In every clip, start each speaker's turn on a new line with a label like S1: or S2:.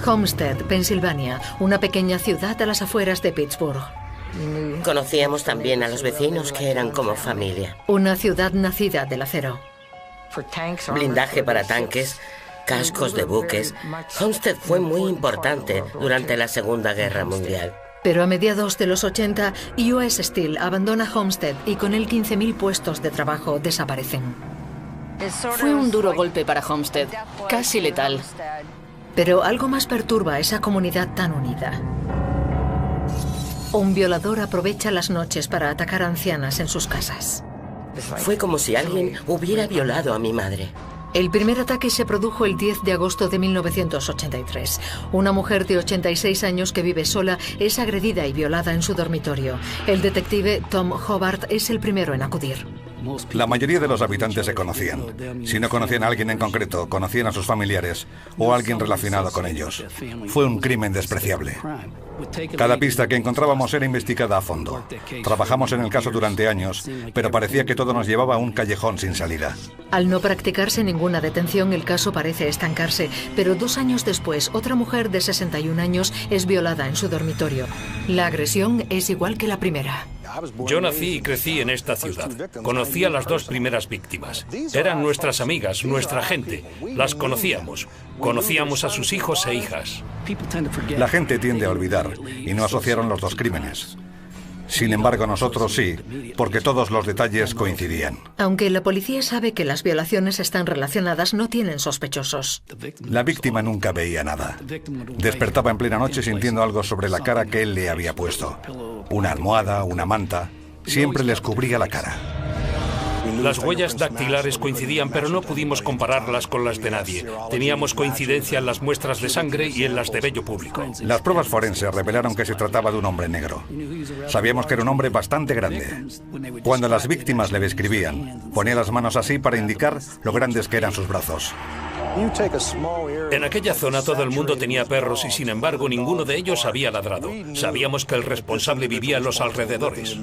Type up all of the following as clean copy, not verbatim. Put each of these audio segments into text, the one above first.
S1: Homestead, Pensilvania, una pequeña ciudad a las afueras de Pittsburgh.
S2: Conocíamos también a los vecinos, que eran como familia.
S1: Una ciudad nacida del acero.
S2: Blindaje para tanques, cascos de buques. Homestead fue muy importante durante la Segunda Guerra Mundial.
S1: Pero a mediados de los 80, US Steel abandona Homestead y con él 15.000 puestos de trabajo desaparecen.
S3: Fue un duro golpe para Homestead, casi letal.
S1: Pero algo más perturba a esa comunidad tan unida. Un violador aprovecha las noches para atacar a ancianas en sus casas.
S2: Fue como si alguien hubiera violado a mi madre.
S1: El primer ataque se produjo el 10 de agosto de 1983. Una mujer de 86 años que vive sola es agredida y violada en su dormitorio. El detective Tom Hobart es el primero en acudir.
S4: La mayoría de los habitantes se conocían. Si no conocían a alguien en concreto, conocían a sus familiares o a alguien relacionado con ellos. Fue un crimen despreciable. Cada pista que encontrábamos era investigada a fondo. Trabajamos en el caso durante años, pero parecía que todo nos llevaba a un callejón sin salida.
S1: Al no practicarse ninguna detención, el caso parece estancarse, pero 2 años después, otra mujer de 61 años es violada en su dormitorio. La agresión es igual que la primera.
S5: Yo nací y crecí en esta ciudad. Conocí a las 2 primeras víctimas. Eran nuestras amigas, nuestra gente. Las conocíamos. Conocíamos a sus hijos e hijas.
S4: La gente tiende a olvidar y no asociaron los 2 crímenes. Sin embargo, nosotros sí, porque todos los detalles coincidían.
S1: Aunque la policía sabe que las violaciones están relacionadas, no tienen sospechosos.
S4: La víctima nunca veía nada. Despertaba en plena noche sintiendo algo sobre la cara que él le había puesto. Una almohada, una manta. Siempre les cubría la cara.
S5: Las huellas dactilares coincidían, pero no pudimos compararlas con las de nadie. Teníamos coincidencia en las muestras de sangre y en las de vello público.
S4: Las pruebas forenses revelaron que se trataba de un hombre negro. Sabíamos que era un hombre bastante grande. Cuando las víctimas le describían, ponía las manos así para indicar lo grandes que eran sus brazos.
S5: En aquella zona todo el mundo tenía perros y sin embargo ninguno de ellos había ladrado. Sabíamos que el responsable vivía en los alrededores.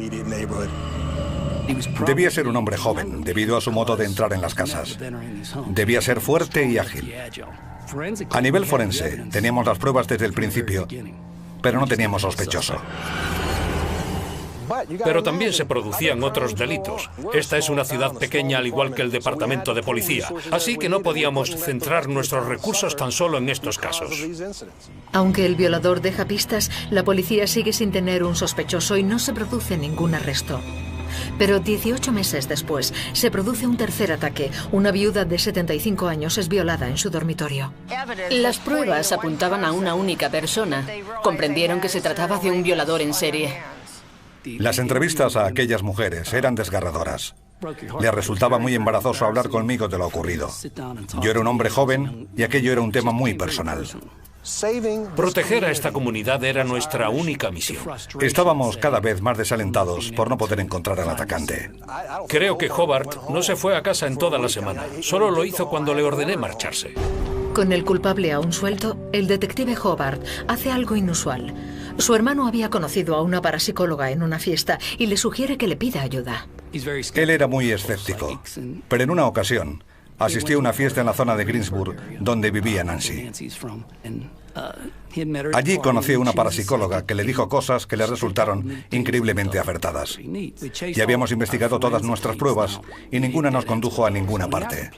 S4: Debía ser un hombre joven, debido a su modo de entrar en las casas. Debía ser fuerte y ágil. A nivel forense, teníamos las pruebas desde el principio, pero no teníamos sospechoso.
S5: Pero también se producían otros delitos. Esta es una ciudad pequeña al igual que el departamento de policía, así que no podíamos centrar nuestros recursos tan solo en estos casos.
S1: Aunque el violador deja pistas, la policía sigue sin tener un sospechoso y no se produce ningún arresto. Pero 18 meses después, se produce un tercer ataque. Una viuda de 75 años es violada en su dormitorio.
S3: Las pruebas apuntaban a una única persona. Comprendieron que se trataba de un violador en serie.
S4: Las entrevistas a aquellas mujeres eran desgarradoras. Les resultaba muy embarazoso hablar conmigo de lo ocurrido. Yo era un hombre joven y aquello era un tema muy personal.
S5: Proteger a esta comunidad era nuestra única misión.
S4: Estábamos cada vez más desalentados por no poder encontrar al atacante.
S5: Creo que Hobart no se fue a casa en toda la semana. Solo lo hizo cuando le ordené marcharse.
S1: Con el culpable aún suelto, el detective Hobart hace algo inusual. Su hermano había conocido a una parapsicóloga en una fiesta y le sugiere que le pida ayuda.
S4: Él era muy escéptico, pero en una ocasión asistió a una fiesta en la zona de Greensburg, donde vivía Nancy. Allí conoció a una parapsicóloga que le dijo cosas que le resultaron increíblemente acertadas. Ya habíamos investigado todas nuestras pruebas y ninguna nos condujo a ninguna parte.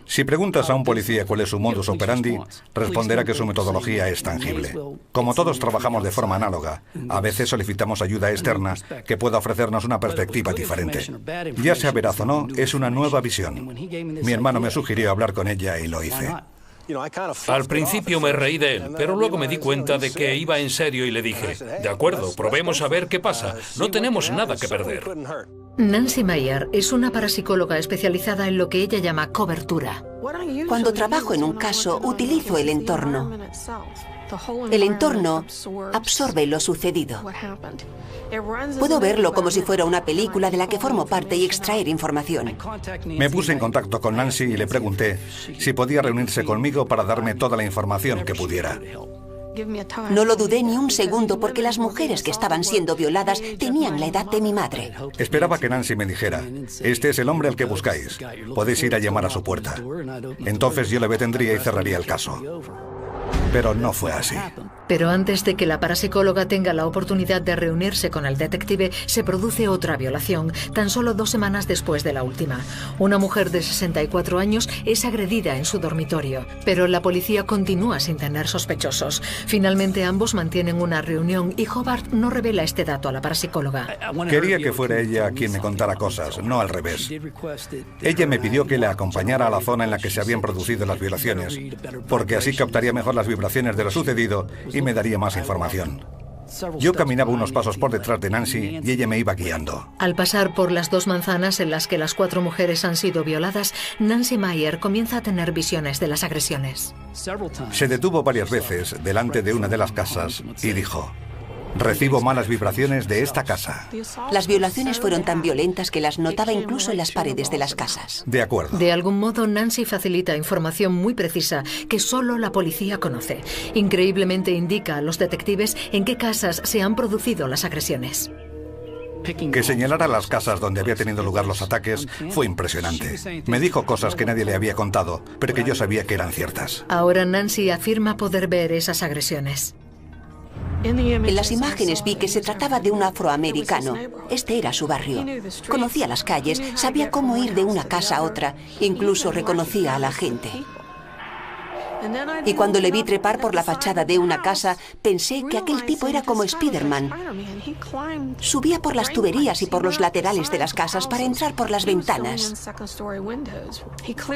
S4: Si preguntas a un policía cuál es su modus operandi, responderá que su metodología es tangible. Como todos trabajamos de forma análoga, a veces solicitamos ayuda externa que pueda ofrecernos una perspectiva diferente. Ya sea veraz o no, es una nueva visión. Mi hermano me sugirió hablar con ella y lo hice.
S5: Al principio me reí de él, pero luego me di cuenta de que iba en serio y le dije, de acuerdo, probemos a ver qué pasa. No tenemos nada que perder.
S1: Nancy Meyer es una parapsicóloga especializada en lo que ella llama cobertura.
S6: Cuando trabajo en un caso, utilizo el entorno. El entorno absorbe lo sucedido. Puedo verlo como si fuera una película de la que formo parte y extraer información.
S4: Me puse en contacto con Nancy y le pregunté si podía reunirse conmigo para darme toda la información que pudiera.
S6: No lo dudé ni un segundo porque las mujeres que estaban siendo violadas tenían la edad de mi madre.
S4: Esperaba que Nancy me dijera, este es el hombre al que buscáis, podéis ir a llamar a su puerta. Entonces yo le detendría y cerraría el caso. Pero no fue así.
S1: Pero antes de que la parapsicóloga tenga la oportunidad de reunirse con el detective, se produce otra violación, tan solo 2 semanas después de la última. Una mujer de 64 años es agredida en su dormitorio, pero la policía continúa sin tener sospechosos. Finalmente ambos mantienen una reunión y Hobart no revela este dato a la parapsicóloga.
S4: Quería que fuera ella quien me contara cosas, no al revés. Ella me pidió que le acompañara a la zona en la que se habían producido las violaciones, porque así captaría mejor las vibraciones de lo sucedido y me daría más información. Yo caminaba unos pasos por detrás de Nancy y ella me iba guiando.
S1: Al pasar por las 2 manzanas en las que las 4 mujeres han sido violadas, Nancy Meyer comienza a tener visiones de las agresiones.
S4: Se detuvo varias veces delante de una de las casas y dijo: recibo malas vibraciones de esta casa.
S6: Las violaciones fueron tan violentas que las notaba incluso en las paredes de las casas.
S4: De acuerdo.
S1: De algún modo, Nancy facilita información muy precisa que solo la policía conoce. Increíblemente indica a los detectives en qué casas se han producido las agresiones.
S4: Que señalara las casas donde había tenido lugar los ataques fue impresionante. Me dijo cosas que nadie le había contado, pero que yo sabía que eran ciertas.
S1: Ahora Nancy afirma poder ver esas agresiones.
S6: En las imágenes vi que se trataba de un afroamericano. Este era su barrio. Conocía las calles, sabía cómo ir de una casa a otra, incluso reconocía a la gente. Y cuando le vi trepar por la fachada de una casa, pensé que aquel tipo era como Spider-Man. Subía por las tuberías y por los laterales de las casas para entrar por las ventanas.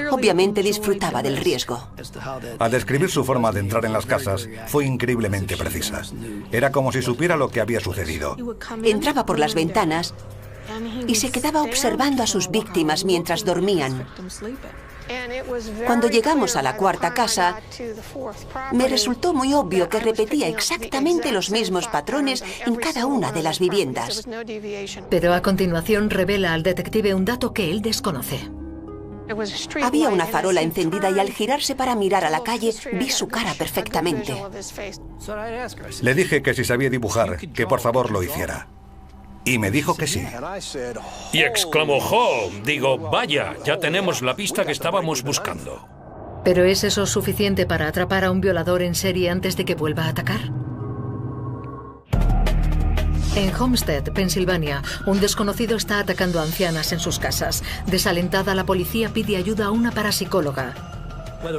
S6: Obviamente disfrutaba del riesgo.
S4: Al describir su forma de entrar en las casas, fue increíblemente precisa. Era como si supiera lo que había sucedido.
S6: Entraba por las ventanas y se quedaba observando a sus víctimas mientras dormían. Cuando llegamos a la 4ª casa, me resultó muy obvio que repetía exactamente los mismos patrones en cada una de las viviendas.
S1: Pero a continuación revela al detective un dato que él desconoce.
S6: Había una farola encendida y al girarse para mirar a la calle, vi su cara perfectamente.
S4: Le dije que si sabía dibujar, que por favor lo hiciera. Y me dijo que sí.
S5: Y exclamó: ¡oh! Digo, vaya, ya tenemos la pista que estábamos buscando.
S1: ¿Pero es eso suficiente para atrapar a un violador en serie antes de que vuelva a atacar? En Homestead, Pensilvania, un desconocido está atacando a ancianas en sus casas. Desalentada, la policía pide ayuda a una parapsicóloga,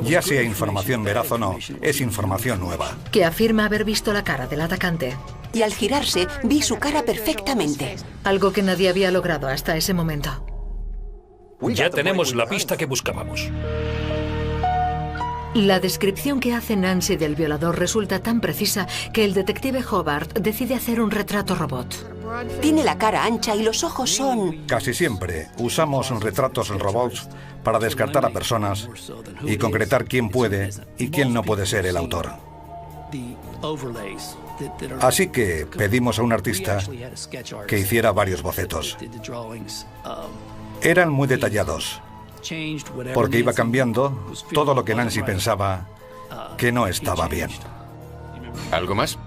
S4: Ya sea información veraz o no, es información nueva.
S1: que afirma haber visto la cara del atacante.
S6: Y al girarse, vi su cara perfectamente.
S1: Algo que nadie había logrado hasta ese momento.
S5: Ya tenemos la pista que buscábamos.
S1: La descripción que hace Nancy del violador resulta tan precisa que el detective Hobart decide hacer un retrato robot.
S6: Tiene la cara ancha y los ojos son...
S4: Casi siempre usamos retratos en robots para descartar a personas y concretar quién puede y quién no puede ser el autor. Así que pedimos a un artista que hiciera varios bocetos. Eran muy detallados, porque iba cambiando todo lo que Nancy pensaba que no estaba bien.
S7: ¿Algo más?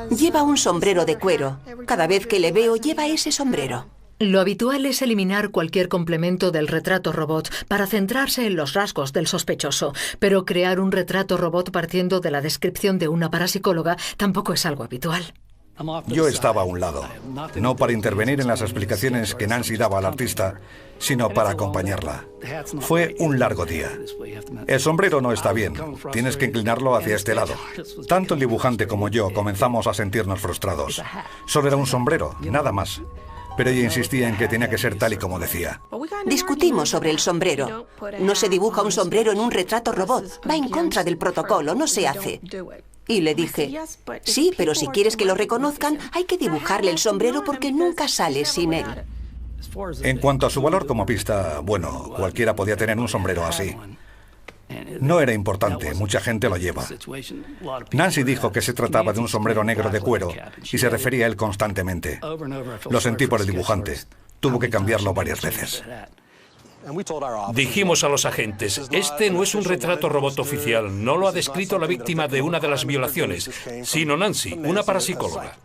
S6: Lleva un sombrero de cuero. Cada vez que le veo, lleva ese sombrero.
S1: Lo habitual es eliminar cualquier complemento del retrato robot para centrarse en los rasgos del sospechoso, pero crear un retrato robot partiendo de la descripción de una parapsicóloga tampoco es algo habitual.
S4: Yo estaba a un lado, no para intervenir en las explicaciones que Nancy daba al artista, sino para acompañarla. Fue un largo día. El sombrero no está bien, tienes que inclinarlo hacia este lado. Tanto el dibujante como yo comenzamos a sentirnos frustrados. Solo era un sombrero, nada más. Pero ella insistía en que tenía que ser tal y como decía.
S6: Discutimos sobre el sombrero. No se dibuja un sombrero en un retrato robot. Va en contra del protocolo, no se hace. Y le dije, sí, pero si quieres que lo reconozcan, hay que dibujarle el sombrero porque nunca sale sin él.
S4: En cuanto a su valor como pista, bueno, cualquiera podía tener un sombrero así. No era importante, mucha gente lo lleva. Nancy dijo que se trataba de un sombrero negro de cuero y se refería a él constantemente. Lo sentí por el dibujante. Tuvo que cambiarlo varias veces.
S5: Dijimos a los agentes, este no es un retrato robot oficial, no lo ha descrito la víctima de una de las violaciones, sino Nancy, una parapsicóloga.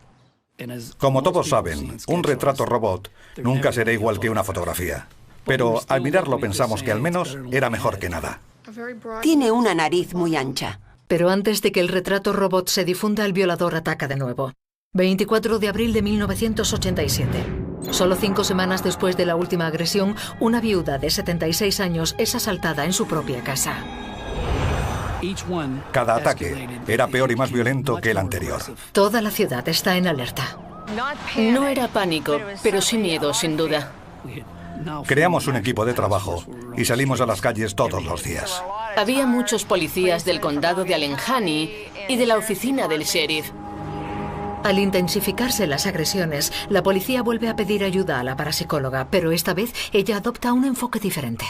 S4: Como todos saben, un retrato robot nunca será igual que una fotografía. Pero al mirarlo pensamos que al menos era mejor que nada.
S6: Tiene una nariz muy ancha.
S1: Pero antes de que el retrato robot se difunda, el violador ataca de nuevo. 24 de abril de 1987. Solo 5 semanas después de la última agresión, una viuda de 76 años es asaltada en su propia casa.
S4: Cada ataque era peor y más violento que el anterior.
S1: Toda la ciudad está en alerta.
S3: No era pánico, pero sí miedo, sin duda.
S4: Creamos un equipo de trabajo y salimos a las calles todos los días.
S3: Había muchos policías del condado de Allegheny y de la oficina del sheriff.
S1: Al intensificarse las agresiones, la policía vuelve a pedir ayuda a la parapsicóloga, pero esta vez ella adopta un enfoque diferente.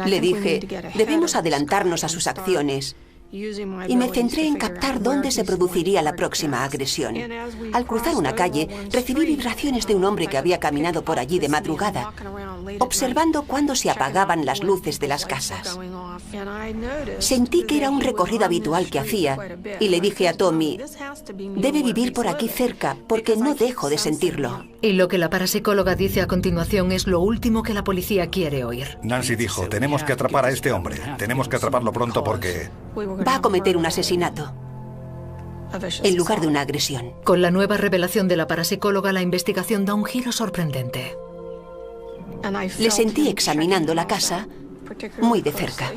S6: Le dije, debemos adelantarnos a sus acciones. Y me centré en captar dónde se produciría la próxima agresión. Al cruzar una calle, recibí vibraciones de un hombre que había caminado por allí de madrugada, observando cuándo se apagaban las luces de las casas. Sentí que era un recorrido habitual que hacía y le dije a Tommy, debe vivir por aquí cerca porque no dejo de sentirlo.
S1: Y lo que la parapsicóloga dice a continuación es lo último que la policía quiere oír.
S4: Nancy dijo, tenemos que atrapar a este hombre, tenemos que atraparlo pronto porque...
S6: va a cometer un asesinato en lugar de una agresión.
S1: Con la nueva revelación de la parapsicóloga, la investigación da un giro sorprendente.
S6: Le sentí examinando la casa muy de cerca.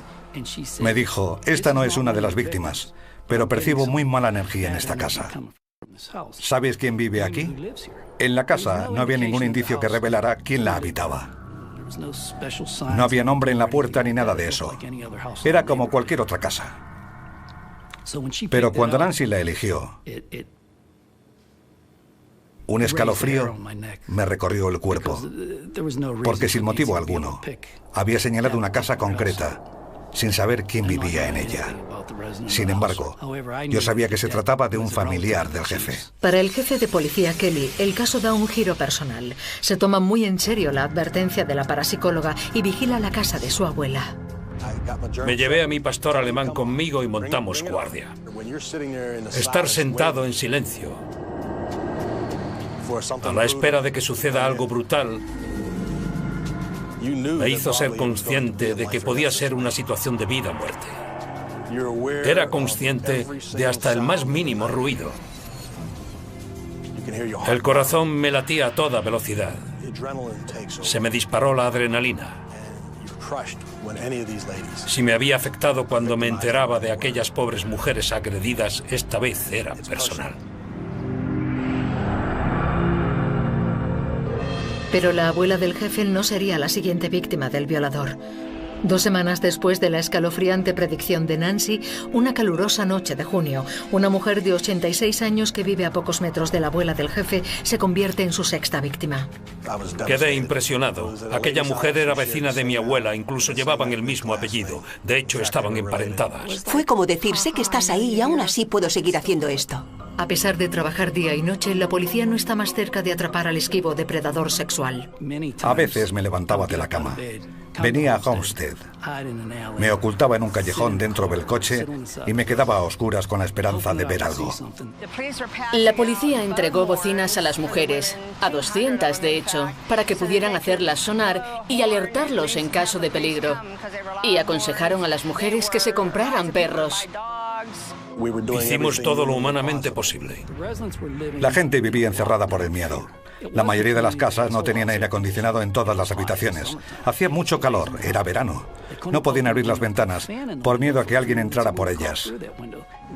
S4: Me dijo, esta no es una de las víctimas, pero percibo muy mala energía en esta casa. ¿Sabes quién vive aquí? En la casa no había ningún indicio que revelara quién la habitaba. No había nombre en la puerta ni nada de eso. Era como cualquier otra casa. Pero cuando Nancy la eligió, un escalofrío me recorrió el cuerpo, porque sin motivo alguno había señalado una casa concreta, sin saber quién vivía en ella. Sin embargo, yo sabía que se trataba de un familiar del jefe.
S1: Para el jefe de policía Kelly, el caso da un giro personal. Se toma muy en serio la advertencia de la parapsicóloga y vigila la casa de su abuela.
S5: Me llevé a mi pastor alemán conmigo y montamos guardia. Estar sentado en silencio, a la espera de que suceda algo brutal, me hizo ser consciente de que podía ser una situación de vida o muerte. Era consciente de hasta el más mínimo ruido. El corazón me latía a toda velocidad. Se me disparó la adrenalina. Si me había afectado cuando me enteraba de aquellas pobres mujeres agredidas, esta vez era personal.
S1: Pero la abuela del jefe no sería la siguiente víctima del violador. 2 semanas después de la escalofriante predicción de Nancy, una calurosa noche de junio, una mujer de 86 años que vive a pocos metros de la abuela del jefe se convierte en su 6ª víctima.
S5: Quedé impresionado. Aquella mujer era vecina de mi abuela, incluso llevaban el mismo apellido. De hecho, estaban emparentadas.
S6: Fue como decir, sé que estás ahí y aún así puedo seguir haciendo esto.
S1: A pesar de trabajar día y noche, la policía no está más cerca de atrapar al esquivo depredador sexual.
S4: A veces me levantaba de la cama. Venía a Homestead. Me ocultaba en un callejón dentro del coche y me quedaba a oscuras con la esperanza de ver algo.
S3: La policía entregó bocinas a las mujeres, a 200 de hecho, para que pudieran hacerlas sonar y alertarlos en caso de peligro. Y aconsejaron a las mujeres que se compraran perros.
S5: Hicimos todo lo humanamente posible.
S4: La gente vivía encerrada por el miedo. La mayoría de las casas no tenían aire acondicionado en todas las habitaciones. Hacía mucho calor, era verano. No podían abrir las ventanas por miedo a que alguien entrara por ellas.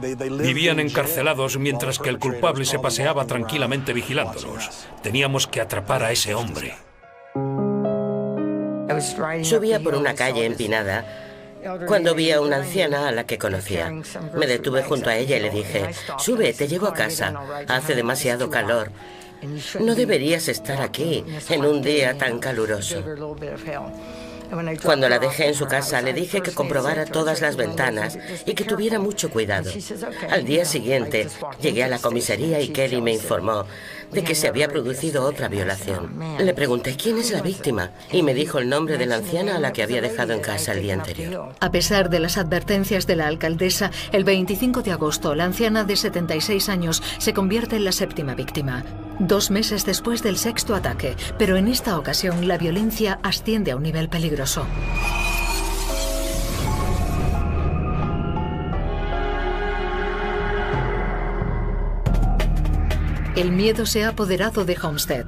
S5: Vivían encarcelados mientras que el culpable se paseaba tranquilamente vigilándolos. Teníamos que atrapar a ese hombre.
S2: Subía por una calle empinada cuando vi a una anciana a la que conocía. Me detuve junto a ella y le dije, sube, te llevo a casa. Hace demasiado calor. No deberías estar aquí en un día tan caluroso. Cuando la dejé en su casa, le dije que comprobara todas las ventanas y que tuviera mucho cuidado. Al día siguiente, llegué a la comisaría y Kelly me informó de que se había producido otra violación. Le pregunté quién es la víctima y me dijo el nombre de la anciana a la que había dejado en casa el día anterior.
S1: A pesar de las advertencias de la alcaldesa, el 25 de agosto, la anciana de 76 años se convierte en la 7ª víctima. 2 meses después del 6º ataque, pero en esta ocasión la violencia asciende a un nivel peligroso. El miedo se ha apoderado de Homestead.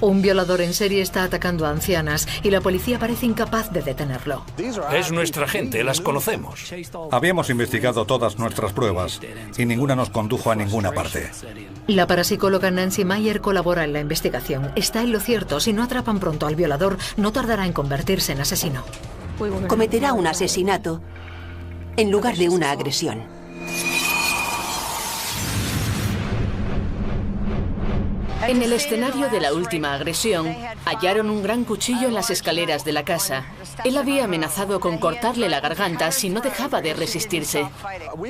S1: Un violador en serie está atacando a ancianas y la policía parece incapaz de detenerlo.
S5: Es nuestra gente, las conocemos.
S4: Habíamos investigado todas nuestras pruebas y ninguna nos condujo a ninguna parte.
S1: La parapsicóloga Nancy Meyer colabora en la investigación. Está en lo cierto. Si no atrapan pronto al violador, no tardará en convertirse en asesino.
S6: Cometerá un asesinato en lugar de una agresión.
S3: En el escenario de la última agresión, hallaron un gran cuchillo en las escaleras de la casa. Él había amenazado con cortarle la garganta si no dejaba de resistirse.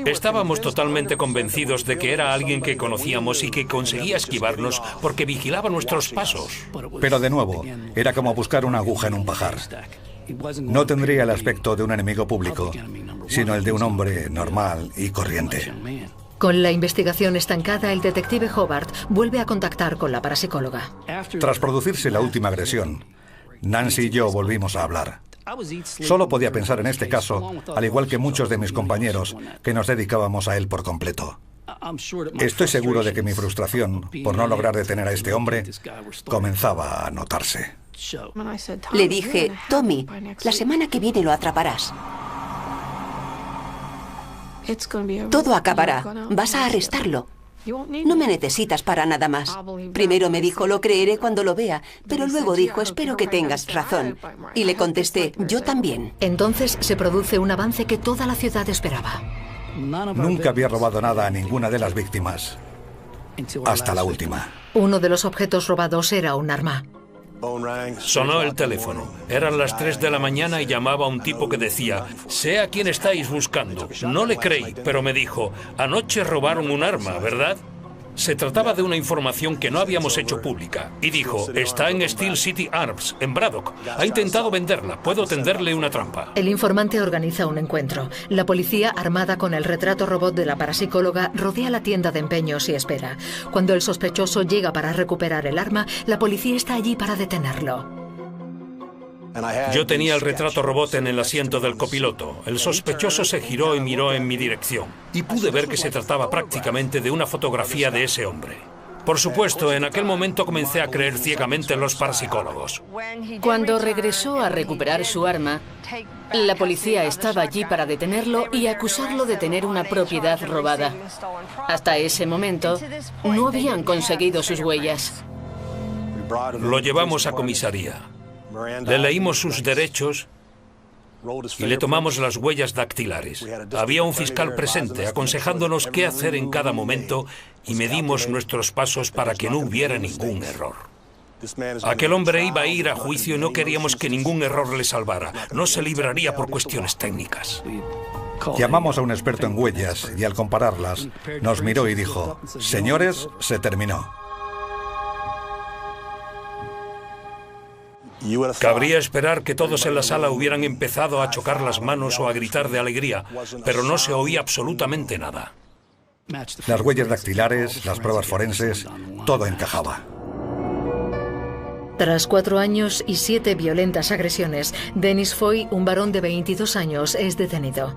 S5: Estábamos totalmente convencidos de que era alguien que conocíamos y que conseguía esquivarnos porque vigilaba nuestros pasos.
S4: Pero de nuevo, era como buscar una aguja en un pajar. No tendría el aspecto de un enemigo público, sino el de un hombre normal y corriente.
S1: Con la investigación estancada, el detective Hobart vuelve a contactar con la parapsicóloga.
S4: Tras producirse la última agresión, Nancy y yo volvimos a hablar. Solo podía pensar en este caso, al igual que muchos de mis compañeros, que nos dedicábamos a él por completo. Estoy seguro de que mi frustración por no lograr detener a este hombre comenzaba a notarse.
S6: Le dije, Tommy, la semana que viene lo atraparás. Todo acabará. Vas a arrestarlo. No me necesitas para nada más. Primero me dijo, lo creeré cuando lo vea, pero luego dijo, espero que tengas razón. Y le contesté, yo también.
S1: Entonces se produce un avance que toda la ciudad esperaba.
S4: Nunca había robado nada a ninguna de las víctimas, hasta la última.
S1: Uno de los objetos robados era un arma.
S5: Sonó el teléfono. Eran las 3 de la mañana y llamaba a un tipo que decía, sé a quién estáis buscando. No le creí, pero me dijo, anoche robaron un arma, ¿verdad? Se trataba de una información que no habíamos hecho pública. Y dijo, está en Steel City Arms, en Braddock. Ha intentado venderla. Puedo tenderle una trampa.
S1: El informante organiza un encuentro. La policía, armada con el retrato robot de la parapsicóloga, rodea la tienda de empeños y espera. Cuando el sospechoso llega para recuperar el arma, la policía está allí para detenerlo.
S5: Yo tenía el retrato robot en el asiento del copiloto. El sospechoso se giró y miró en mi dirección. Y pude ver que se trataba prácticamente de una fotografía de ese hombre. Por supuesto, en aquel momento comencé a creer ciegamente en los parapsicólogos.
S3: Cuando regresó a recuperar su arma, la policía estaba allí para detenerlo y acusarlo de tener una propiedad robada. Hasta ese momento, no habían conseguido sus huellas.
S5: Lo llevamos a comisaría. Le leímos sus derechos y le tomamos las huellas dactilares. Había un fiscal presente aconsejándonos qué hacer en cada momento y medimos nuestros pasos para que no hubiera ningún error. Aquel hombre iba a ir a juicio y no queríamos que ningún error le salvara. No se libraría por cuestiones técnicas.
S4: Llamamos a un experto en huellas y al compararlas, nos miró y dijo, señores, se terminó.
S5: Cabría esperar que todos en la sala hubieran empezado a chocar las manos o a gritar de alegría, pero no se oía absolutamente nada.
S4: Las huellas dactilares, las pruebas forenses, todo encajaba.
S1: Tras 4 años y 7 violentas agresiones, Dennis Foy, un varón de 22 años, es detenido.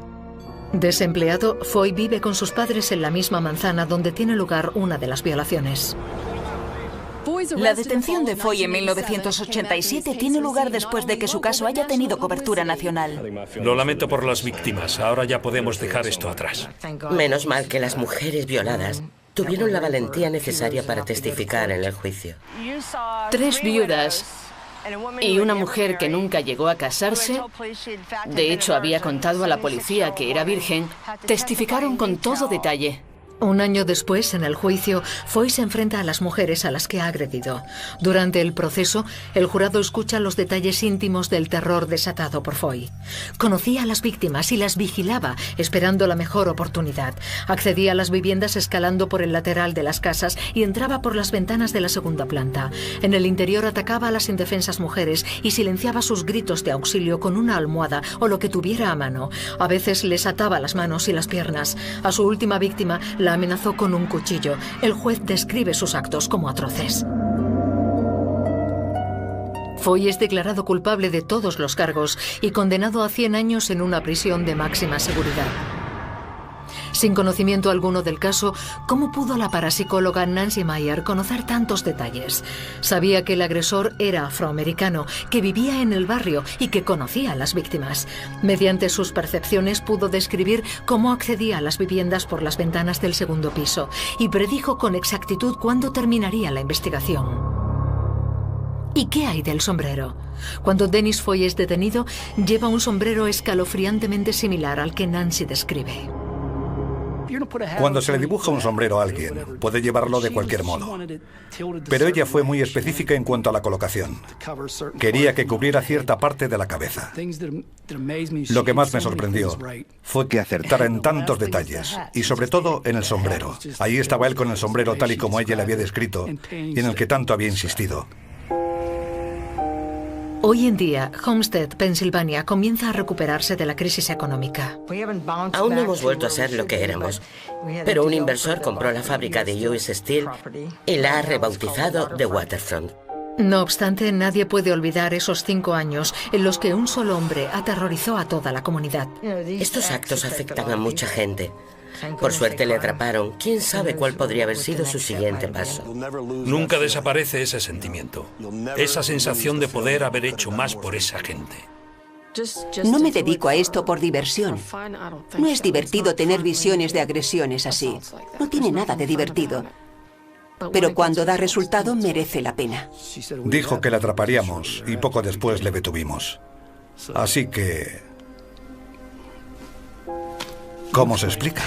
S1: Desempleado, Foy vive con sus padres en la misma manzana donde tiene lugar una de las violaciones.
S8: La detención de Foy en 1987 tiene lugar después de que su caso haya tenido cobertura nacional.
S5: Lo lamento por las víctimas. Ahora ya podemos dejar esto atrás.
S2: Menos mal que las mujeres violadas tuvieron la valentía necesaria para testificar en el juicio.
S3: 3 viudas y una mujer que nunca llegó a casarse, de hecho había contado a la policía que era virgen, testificaron con todo detalle.
S1: Un año después, en el juicio, Foy se enfrenta a las mujeres a las que ha agredido. Durante el proceso, el jurado escucha los detalles íntimos del terror desatado por Foy. Conocía a las víctimas y las vigilaba, esperando la mejor oportunidad. Accedía a las viviendas escalando por el lateral de las casas y entraba por las ventanas de la segunda planta. En el interior atacaba a las indefensas mujeres y silenciaba sus gritos de auxilio con una almohada o lo que tuviera a mano. A veces les ataba las manos y las piernas. A su última víctima la amenazó con un cuchillo. El juez describe sus actos como atroces. Foy es declarado culpable de todos los cargos y condenado a 100 años en una prisión de máxima seguridad. Sin conocimiento alguno del caso, ¿cómo pudo la parapsicóloga Nancy Meyer conocer tantos detalles? Sabía que el agresor era afroamericano, que vivía en el barrio y que conocía a las víctimas. Mediante sus percepciones pudo describir cómo accedía a las viviendas por las ventanas del segundo piso y predijo con exactitud cuándo terminaría la investigación. ¿Y qué hay del sombrero? Cuando Dennis Foy es detenido, lleva un sombrero escalofriantemente similar al que Nancy describe.
S4: Cuando se le dibuja un sombrero a alguien, puede llevarlo de cualquier modo. Pero ella fue muy específica en cuanto a la colocación. Quería que cubriera cierta parte de la cabeza. Lo que más me sorprendió fue que acertara en tantos detalles, y sobre todo en el sombrero. Ahí estaba él con el sombrero tal y como ella le había descrito, y en el que tanto había insistido.
S1: Hoy en día, Homestead, Pensilvania, comienza a recuperarse de la crisis económica.
S2: Aún no hemos vuelto a ser lo que éramos, pero un inversor compró la fábrica de US Steel y la ha rebautizado The Waterfront.
S1: No obstante, nadie puede olvidar esos 5 años en los que un solo hombre aterrorizó a toda la comunidad.
S2: Estos actos afectan a mucha gente. Por suerte le atraparon. ¿Quién sabe cuál podría haber sido su siguiente paso?
S5: Nunca desaparece ese sentimiento, esa sensación de poder haber hecho más por esa gente.
S6: No me dedico a esto por diversión. No es divertido tener visiones de agresiones así. No tiene nada de divertido. Pero cuando da resultado, merece la pena.
S4: Dijo que la atraparíamos y poco después le detuvimos. Así que... ¿cómo se explica?